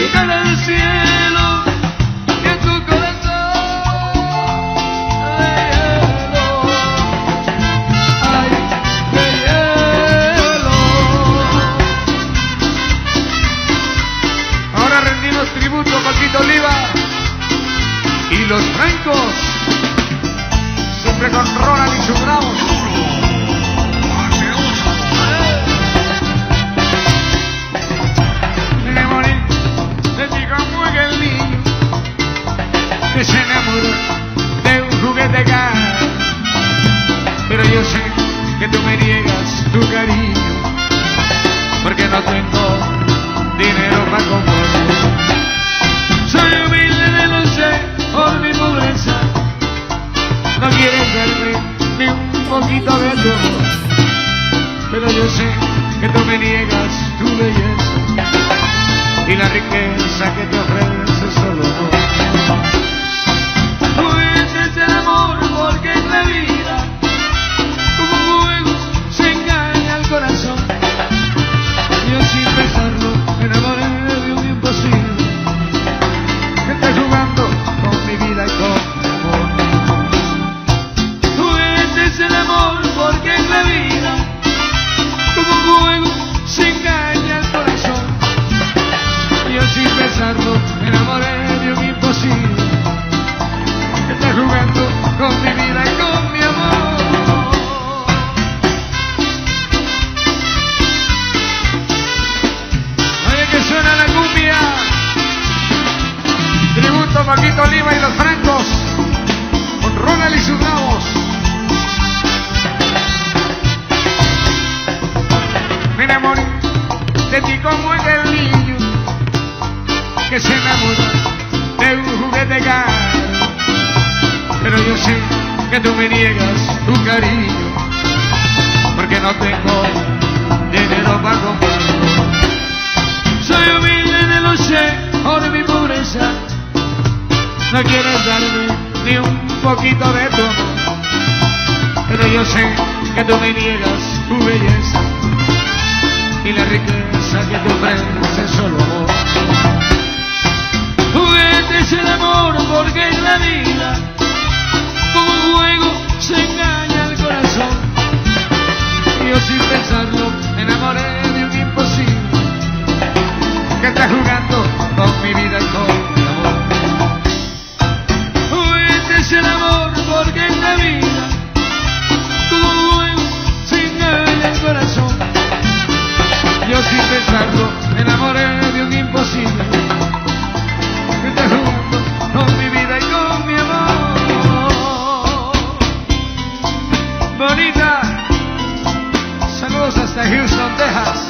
y cae del cielo y en tu corazón de hielo, ay, de hielo. Ahora rendimos tributo a Paquito Oliva y los Francos, siempre con Ronald y sus bravos. Me morí de ti como aquel niño que se enamoró de un juguete caro, pero yo sé que tú me niegas tu cariño porque no tengo dinero para comprarlo. Soy humilde de lo sé por mi pobreza, no quieres darme ni un poquito de tu amor, pero yo sé que tú me niegas tu belleza y la riqueza que te ofrece solo amor. Pues es el amor porque en la vida como un fuego se engaña al corazón. Yo sin pensarlo me enamoré de un imposible que está jugando con mi vida y con mi amor. Pues es el amor porque en la vida como un fuego se engaña al corazón. Yo sin pensarlo me enamoré de un imposible que está jugando con mi vida y con mi amor. Oye que suena la cumbia, tributo a Paquito Oliva y los Francos con Ronald y sus bravos. Me enamoré de ti como aquel niño que se enamora de un juguete caro, pero yo sé que tú me niegas tu cariño porque no tengo dinero para comprarlo. Soy humilde de lo sé por mi pobreza, no quieres darme ni un poquito de tu amor, pero yo sé que tú me niegas tu belleza y la riqueza que te ofrece solo amor. Juguete es el amor porque en la vida como un juego se engaña el corazón. Yo sin pensarlo me enamoré de un imposible que está jugando con mi vida y con mi amor. Juguete es el amor porque en la vida como un juego se engaña el corazón. Yo sin pensarlo me enamoré de un imposible que está jugando con mi vida y con mi amor. Bonita, saludos hasta Houston, Texas.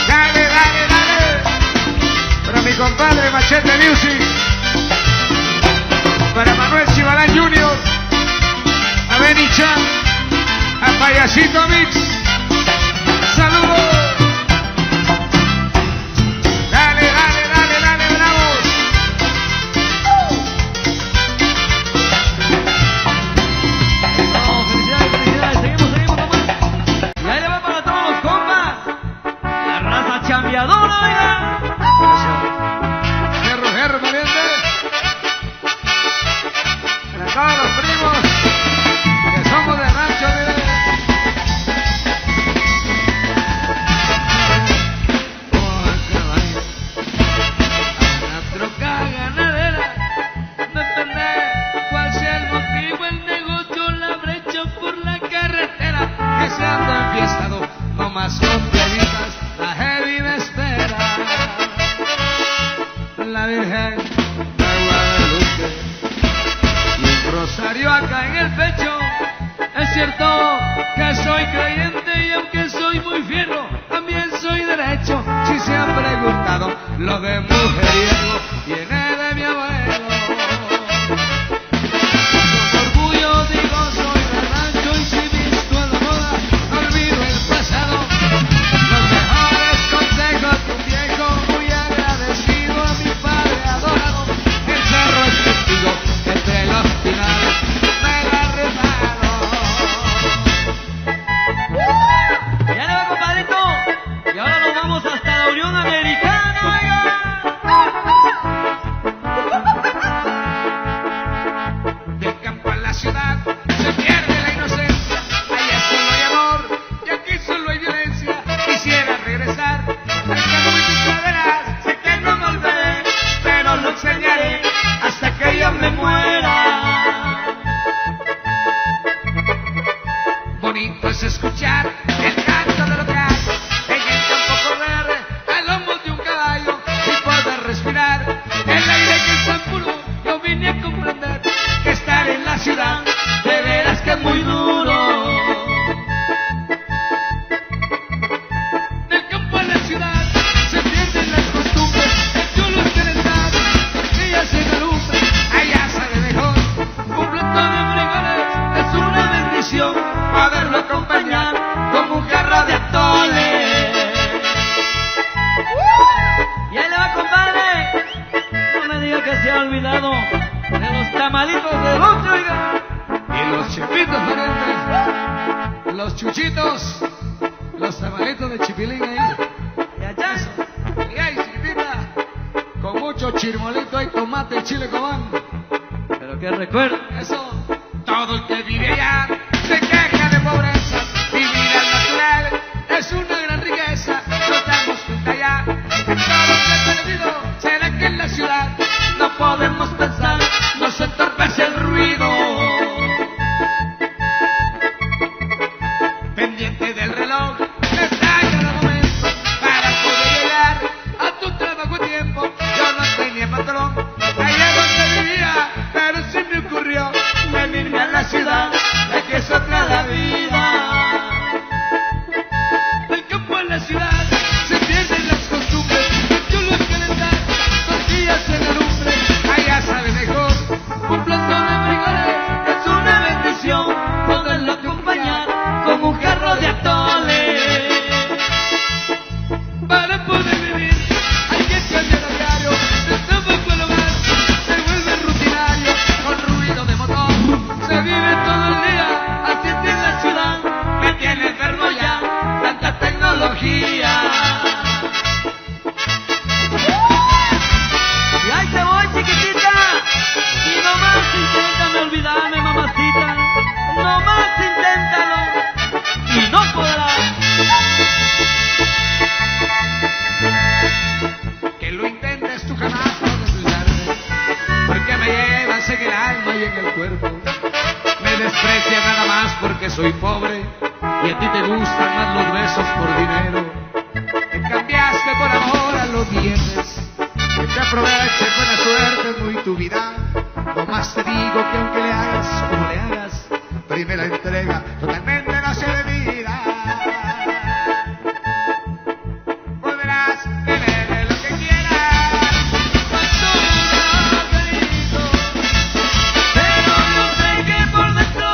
Dale, dale, dale. Para mi compadre Machete Music, para Manuel Chivalán Jr., a Benny Chan, a Payasito Mix, saludos. Dale, dale, dale, dale, bravos. Felicidades, felicidades, seguimos nomás. Y ahí le va para todos los compas, la raza chambeadora, oiga. Gerro, Gerro, valiente. Para todos los primos que somos de rancho, mire. Una troca ganadera, depende cuál sea el motivo, el negocio la brecha por la carretera, que se anda enfiestado, no más con plenitas, la heavy me espera. La Virgen de Guadalupe y un rosario acá en el pecho. Es cierto que soy creyente y aunque soy muy fierro, también soy derecho. Si se han preguntado lo de mujeriego, viene de mi abuelo. Con orgullo digo soy de rancho y si visto en la moda, no olvido el pasado. Los mejores consejos de un viejo muy agradecido a mi padre adorado. El cerro es testigo que entre los pinares me la reparo. Ya le va, compadrito. los chuchitos, los tamalitos de chipilín ahí. Y allá, Y ahí, chiquitita, con mucho chirmolito y tomate y chile cobán. pero qué recuerdo. Eso, todo el que vive allá se queja de pobreza. Vivir al natural es una gran riqueza. Nos damos cuenta ya que todo se ha perdido. Será que en la ciudad no podemos pensar, nos entorpece el ruido. Pendiente del reloj, está cada momento para poder llegar a tu trabajo a tiempo. Yo no tenía patrón, allá donde vivía, pero se me ocurrió venirme a la ciudad, ya que es otra la vida. Del campo a la ciudad se pierden las costumbres, el chulo es calentar, tortillas en la lumbre. Allá sabe mejor, un plato de frijoles es una bendición, poderlo acompañar con un jarro de atole. Para poder vivir hay que cambiar a diario, el trabajo al hogar se vuelve rutinario, con ruido de motor se vive todo el día, así es en la ciudad, me tiene enfermo ya, tanta tecnología. Y ahí te voy, chiquitita. Y nomás inténtame olvidarme, mamacita. Nomás inténtalo. Y no podrás. Que lo intentes tú jamás puedes olvidarme, porque me llevas en el alma y en el cuerpo. Me desprecias nada más porque soy pobre y a ti te gustan más los besos por dinero. Me cambiaste por amor a los bienes, que te aproveches, buena suerte es muy tu vida. Nomás te digo que aunque le hagas como le hagas, primera entrega totalmente no se olvida. Podrás tener lo que quieras, Pero yo sé que por dentro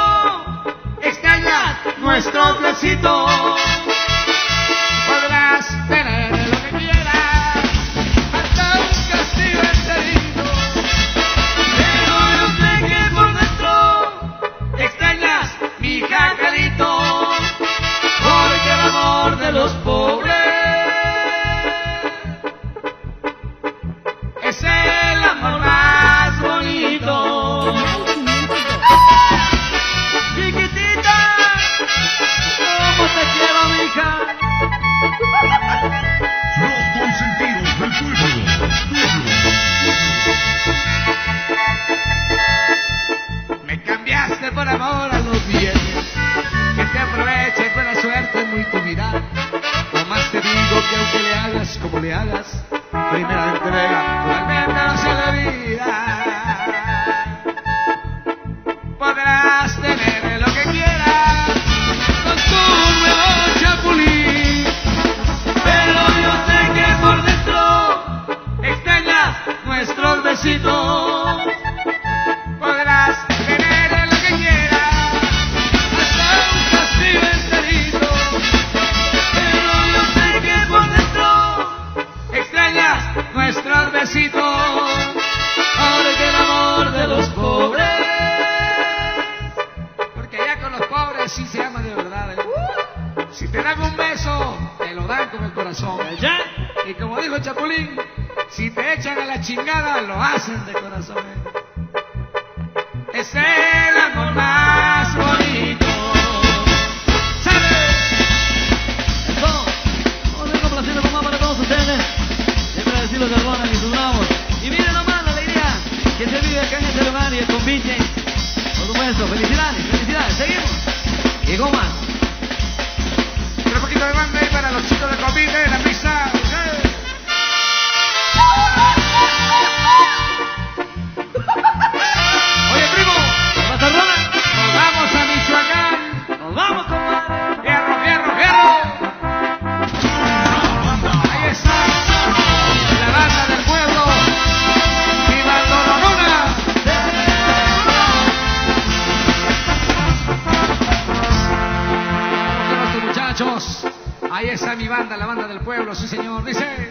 extrañas nuestros besitos. Podrás tener lo que quieras, hasta un castillo enterito. Pero yo sé que por dentro Extrañas mi jacalito, porque el amor de los pobres es el amor más bonito. Chiquitita, ¿cómo te quiero, mija? Los consentidos del pueblo. Me cambiaste por amor a los bienes, que te aproveches, buena suerte es muy tu vida. Nomás te digo que aunque le hagas como le hagas, primera entrega totalmente no se olvida. Podrás tener lo que quieras con tu nuevo chapulín, Pero yo sé que por dentro extrañas nuestros besitos. Podrás tener lo que quieras, hasta un castillo enterito. Pero yo sé que por dentro Extrañas nuestros besitos, porque el amor de los pobres porque allá con los pobres sí se ama de verdad. Si te dan un beso, te lo dan con el corazón. allá. Y como dijo el Chapulín, si te echan a la chingada, lo hacen de corazón. Es el amor más bonito. ¿Sabes? Eso, vamos a complaciendo con más para todos ustedes. Siempre decirlo de Ronald y sus bravos. Y miren nomás la alegría que se vive acá en este lugar y el convite. Por supuesto, felicidades, felicidades. Seguimos. Y con más. Un poquito de banda ahí para los chicos del convite, la pizza. Oye, primo, ¿Qué pasa, Ronald? nos vamos a Michoacán. Nos vamos, compadre. ¡Fierro, fierro, fierro! Ahí está, la banda del pueblo, ¡viva Dolorona! Vamos con nuestros muchachos. Ahí está mi banda, la banda del pueblo, sí señor. Dice: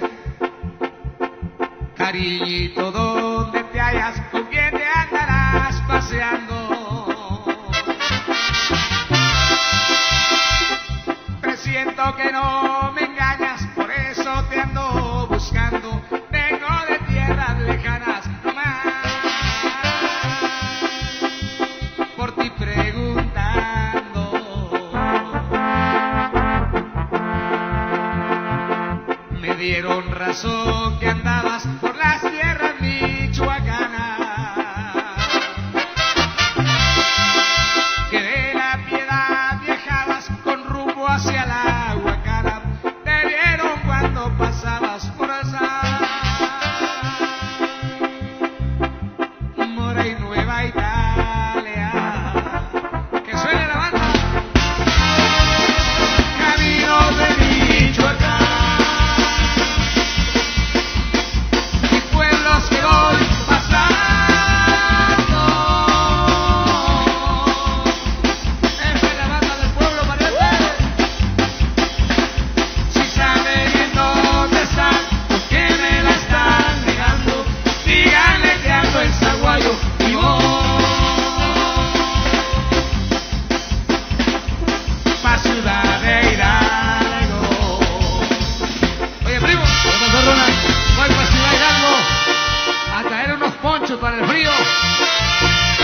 cariñito, ¿dónde te hallas? ¿Con quién te andarás paseando? siento que no me engañas, por eso te ando buscando. Vengo de tierras lejanas, no más por ti preguntando. Me dieron razón que andabas por las tierras michoacanas, que de la Piedad viajabas con rumbo hacia la Huacara. Te vieron cuando pasabas por esa Mora y Nueva Italia. Que suene la banda. Camino de Michoacán y pueblos que voy pasando. Esa es la banda del pueblo, parece. Si saben en dónde están, ¿por qué me la están negando? Díganle que ando en Zaguayo y voy pa' Ciudad de Hidalgo. Oye, primo, ¿Qué pasó, Ronald? voy pa' Ciudad Hidalgo a traer unos ponchos para el frío,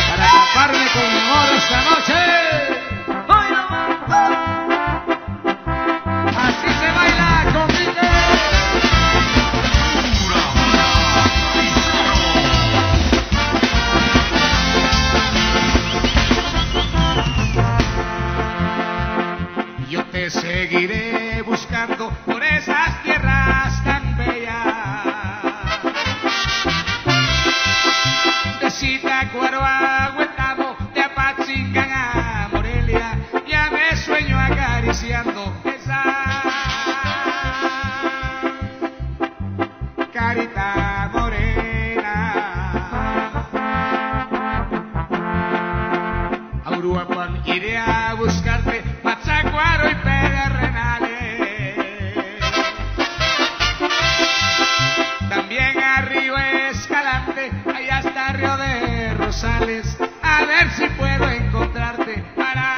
para taparme con mi modo esta noche. ¡Baila, banda! Así se baila, compite. Yo te seguiré buscando por esas tierras tan bellas, de Zitácuaro a Huetamo, de Apatzingán a Morelia. Ya me sueño acariciando esa carita morena. A Uruapan iré a buscarte, Pátzcuaro y Pedernales. También a Río Escalante, allá está Río de Rosales. A ver si puedo encontrarte para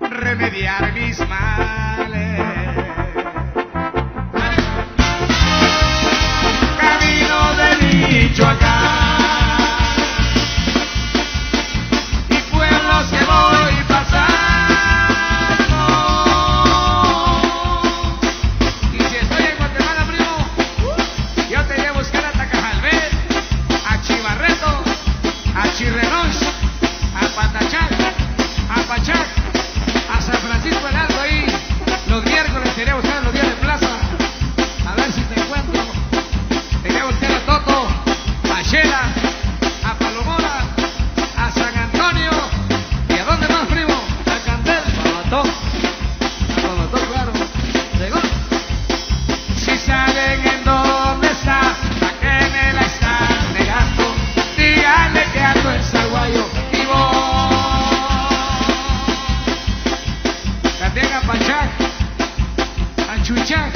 remediar mis males. Camino de Michoacán y pueblos que voy pasando. Y si estoy en Guatemala, primo, yo te voy a buscar a Tacajalbé, a Chivarreto, a Chirrenois, a Patachac, a Pachac, a San Francisco del Alto. Ahí los miércoles te iré a buscar en los días de plaza, a ver si te encuentro. Te iré a buscar a Toto, a Shela, a Palomora, a San Antonio. ¿Y a dónde más, primo? A Cantel, Pabató. A Pabató, claro. Seguro. Si saben en dónde está, ¿a qué me la están negando? Díganle que ando en Zaguayo y voy también a Pachac, a Chuchac,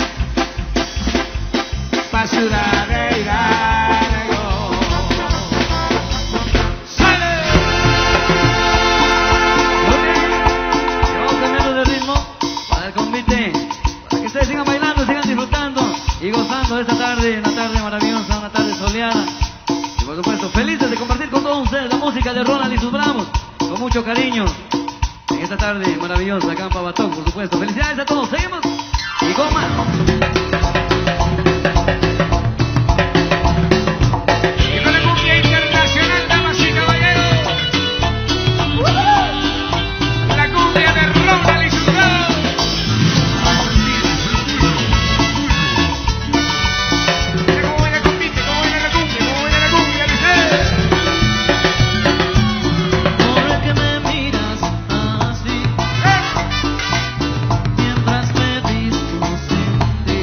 pa' Ciudad de Hidalgo. ¡Sale! Vamos cambiando de ritmo para el convite, para que ustedes sigan bailando, sigan disfrutando y gozando de esta tarde, una tarde maravillosa, una tarde soleada. Y por supuesto, felices de compartir con todos ustedes la música de Ronald y sus Bravos, con mucho cariño, en esta tarde maravillosa acá en Pabatón, por supuesto. Felicidades a todos, seguimos y con más. Y con la cumbia internacional, damas y caballeros, la cumbia de Ronald y sus Bravos. Mira cómo baila, compite, cómo baila la cumbia, dice. Por que me miras así, mientras me visto sin ti.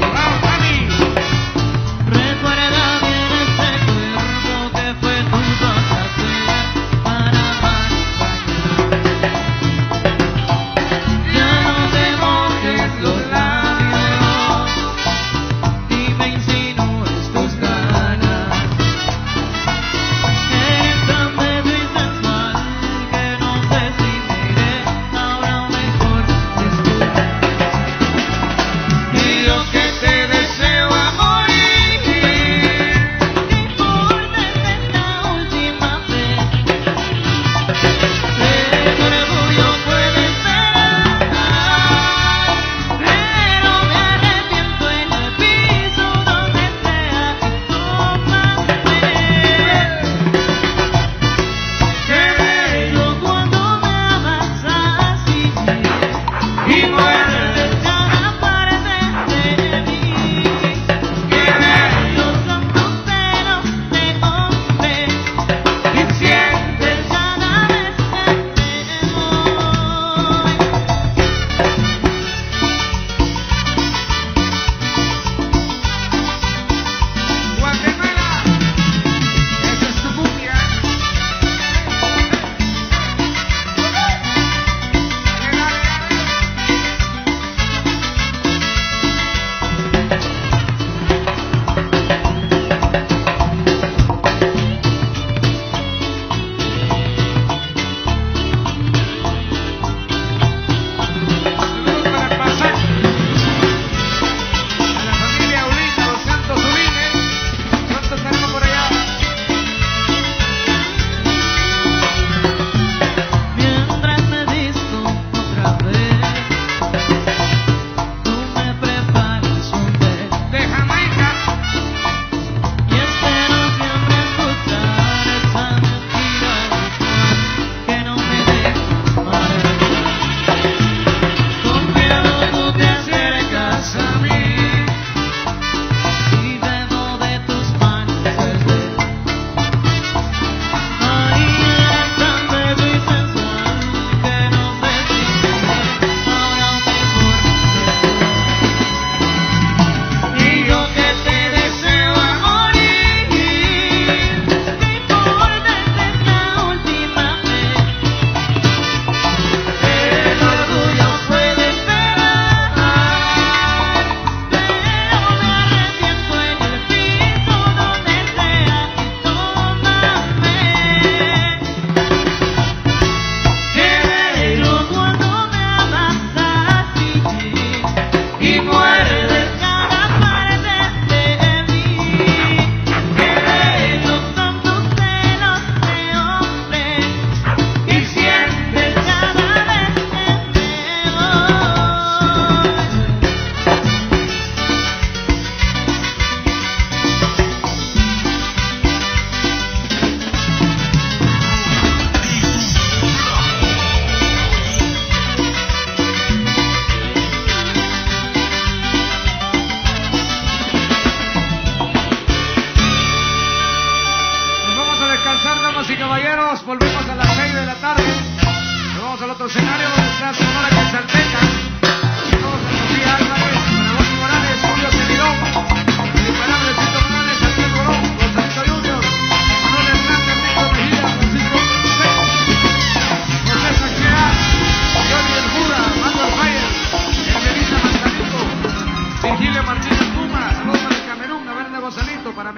Virgilio Martínez